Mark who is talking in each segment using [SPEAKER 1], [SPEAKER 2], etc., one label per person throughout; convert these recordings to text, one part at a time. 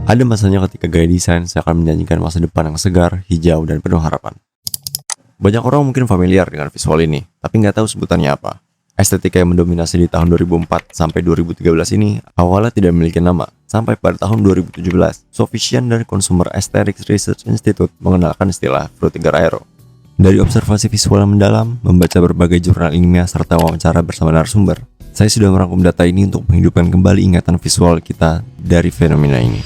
[SPEAKER 1] Ada masanya ketika gaya desain seakan menjanjikan masa depan yang segar, hijau, dan penuh harapan. Banyak orang mungkin familiar dengan visual ini, tapi nggak tahu sebutannya apa. Estetika yang mendominasi di tahun 2004 sampai 2013 ini awalnya tidak memiliki nama, sampai pada tahun 2017, Soffician dan Consumer Aesthetics Research Institute mengenalkan istilah Frutiger Aero. Dari observasi visual yang mendalam, membaca berbagai jurnal ilmiah serta wawancara bersama narasumber, saya sudah merangkum data ini untuk menghidupkan kembali ingatan visual kita dari fenomena ini.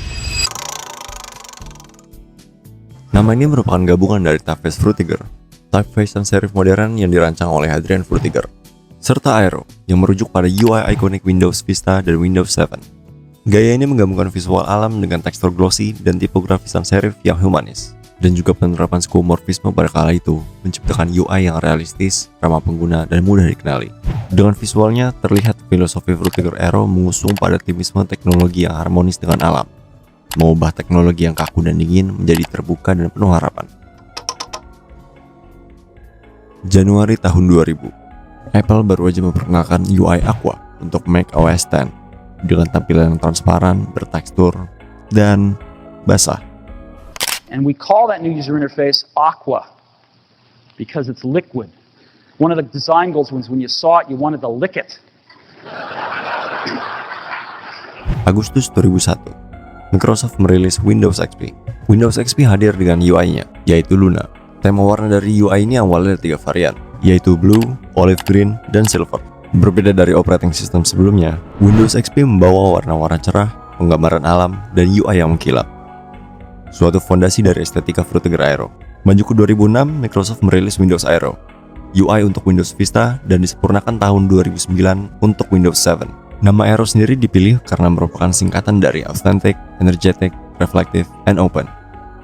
[SPEAKER 1] Nama ini merupakan gabungan dari typeface Frutiger, typeface dan serif modern yang dirancang oleh Adrian Frutiger, serta Aero yang merujuk pada UI ikonik Windows Vista dan Windows 7. Gaya ini menggabungkan visual alam dengan tekstur glossy dan tipografi sans serif yang humanis, dan juga penerapan skeuomorfisme pada kala itu menciptakan UI yang realistis, ramah pengguna, dan mudah dikenali. Dengan visualnya, terlihat filosofi Frutiger Aero mengusung pada optimisme teknologi yang harmonis dengan alam, mengubah teknologi yang kaku dan dingin menjadi terbuka dan penuh harapan. Januari tahun 2000, Apple baru aja memperkenalkan UI Aqua untuk Mac OS X dengan tampilan yang transparan, bertekstur, dan basah.
[SPEAKER 2] And we call that new user interface Aqua because it's liquid. One of the design goals was when you saw it, you wanted to lick it.
[SPEAKER 1] Agustus 2001, Microsoft merilis Windows XP. Windows XP hadir dengan UI-nya, yaitu Luna. Tema warna dari UI ini awalnya ada 3 varian, yaitu Blue, Olive Green, dan Silver. Berbeda dari operating system sebelumnya, Windows XP membawa warna-warna cerah, penggambaran alam, dan UI yang mengkilap. Suatu fondasi dari estetika Frutiger Aero. Maju ke 2006, Microsoft merilis Windows Aero, UI untuk Windows Vista, dan disempurnakan tahun 2009 untuk Windows 7. Nama Aero sendiri dipilih karena merupakan singkatan dari Authentic, Energetic, Reflective, and Open.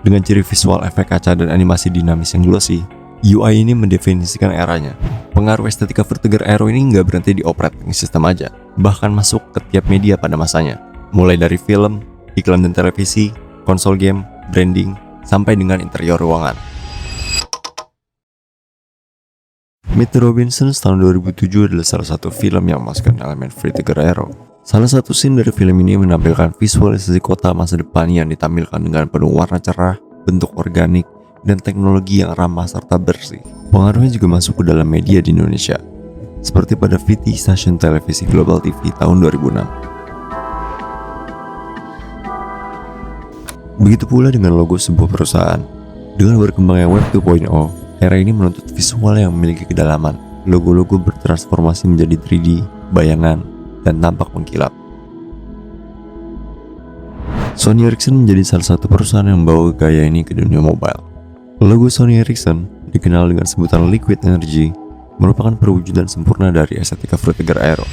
[SPEAKER 1] Dengan ciri visual efek kaca dan animasi dinamis yang glossy, UI ini mendefinisikan eranya. Pengaruh estetika Frutiger Aero ini nggak berhenti di operating system aja, bahkan masuk ke tiap media pada masanya. Mulai dari film, iklan dan televisi, konsol game, branding, sampai dengan interior ruangan. Meet the Robinsons tahun 2007 adalah salah satu film yang memasukkan elemen Frutiger Aero. Salah satu scene dari film ini menampilkan visualisasi kota masa depan yang ditampilkan dengan penuh warna cerah, bentuk organik, dan teknologi yang ramah serta bersih. Pengaruhnya juga masuk ke dalam media di Indonesia, seperti pada VT stasiun televisi Global TV tahun 2006. Begitu pula dengan logo sebuah perusahaan. Dengan berkembangnya Web 2.0, era ini menuntut visual yang memiliki kedalaman. Logo-logo bertransformasi menjadi 3D, bayangan, dan tampak mengkilap. Sony Ericsson menjadi salah satu perusahaan yang membawa gaya ini ke dunia mobile. Logo Sony Ericsson, dikenal dengan sebutan Liquid Energy, merupakan perwujudan sempurna dari estetika Frutiger Aero.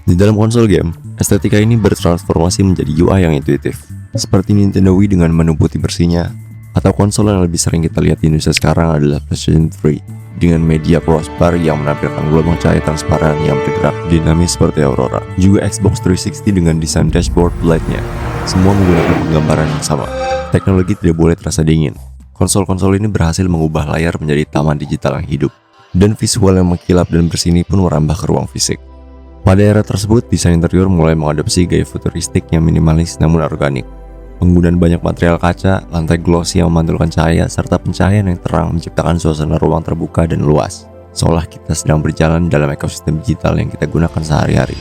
[SPEAKER 1] Di dalam konsol game, estetika ini bertransformasi menjadi UI yang intuitif, seperti Nintendo Wii dengan menu putih bersihnya, atau konsol yang lebih sering kita lihat di Indonesia sekarang adalah PlayStation 3 dengan media crossbar yang menampilkan gelombang cahaya transparan yang bergerak dinamis seperti aurora. Juga Xbox 360 dengan desain dashboard light-nya, semua menggunakan penggambaran yang sama. Teknologi tidak boleh terasa dingin. Konsol-konsol ini berhasil mengubah layar menjadi taman digital yang hidup, dan visual yang mengkilap dan bersih ini pun merambah ke ruang fisik. Pada era tersebut, desain interior mulai mengadopsi gaya futuristik yang minimalis namun organik. Penggunaan banyak material kaca, lantai glossy yang memantulkan cahaya, serta pencahayaan yang terang menciptakan suasana ruang terbuka dan luas, seolah kita sedang berjalan dalam ekosistem digital yang kita gunakan sehari-hari.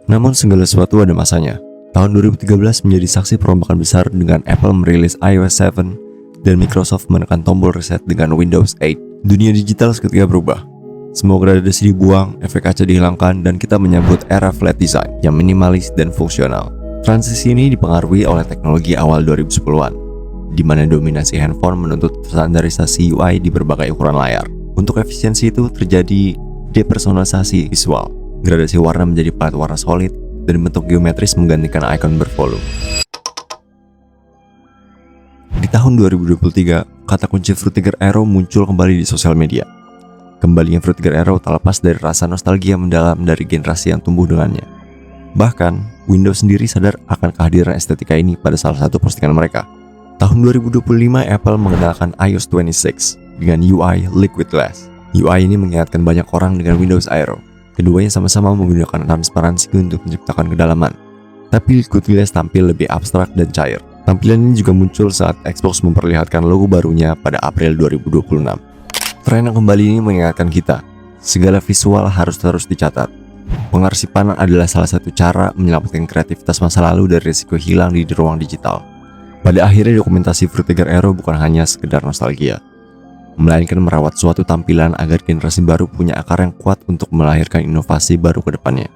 [SPEAKER 1] Namun segala sesuatu ada masanya. Tahun 2013 menjadi saksi perombakan besar dengan Apple merilis iOS 7 dan Microsoft menekan tombol reset dengan Windows 8. Dunia digital seketika berubah. Semua gradasi dibuang, efek kaca dihilangkan, dan kita menyambut era flat design yang minimalis dan fungsional. Transisi ini dipengaruhi oleh teknologi awal 2010-an, di mana dominasi handphone menuntut standarisasi UI di berbagai ukuran layar. Untuk efisiensi itu terjadi depersonalisasi visual. Gradasi warna menjadi palet warna solid, dan bentuk geometris menggantikan ikon bervolume. Di tahun 2023, kata kunci Frutiger Aero muncul kembali di sosial media. Kembalinya Frutiger Aero tak lepas dari rasa nostalgia mendalam dari generasi yang tumbuh dengannya. Bahkan, Windows sendiri sadar akan kehadiran estetika ini pada salah satu postingan mereka. Tahun 2025, Apple mengenalkan iOS 26 dengan UI Liquid Glass. UI ini mengingatkan banyak orang dengan Windows Aero. Keduanya sama-sama menggunakan transparansi untuk menciptakan kedalaman. tapi Liquid Glass tampil lebih abstrak dan cair. Tampilan ini juga muncul saat Xbox memperlihatkan logo barunya pada April 2026. Tren yang kembali ini mengingatkan kita, segala visual harus terus dicatat. Pengarsipan adalah salah satu cara menyelamatkan kreativitas masa lalu dari risiko hilang di ruang digital. Pada akhirnya dokumentasi Fruit Tiger Arrow bukan hanya sekedar nostalgia, melainkan merawat suatu tampilan agar generasi baru punya akar yang kuat untuk melahirkan inovasi baru ke depannya.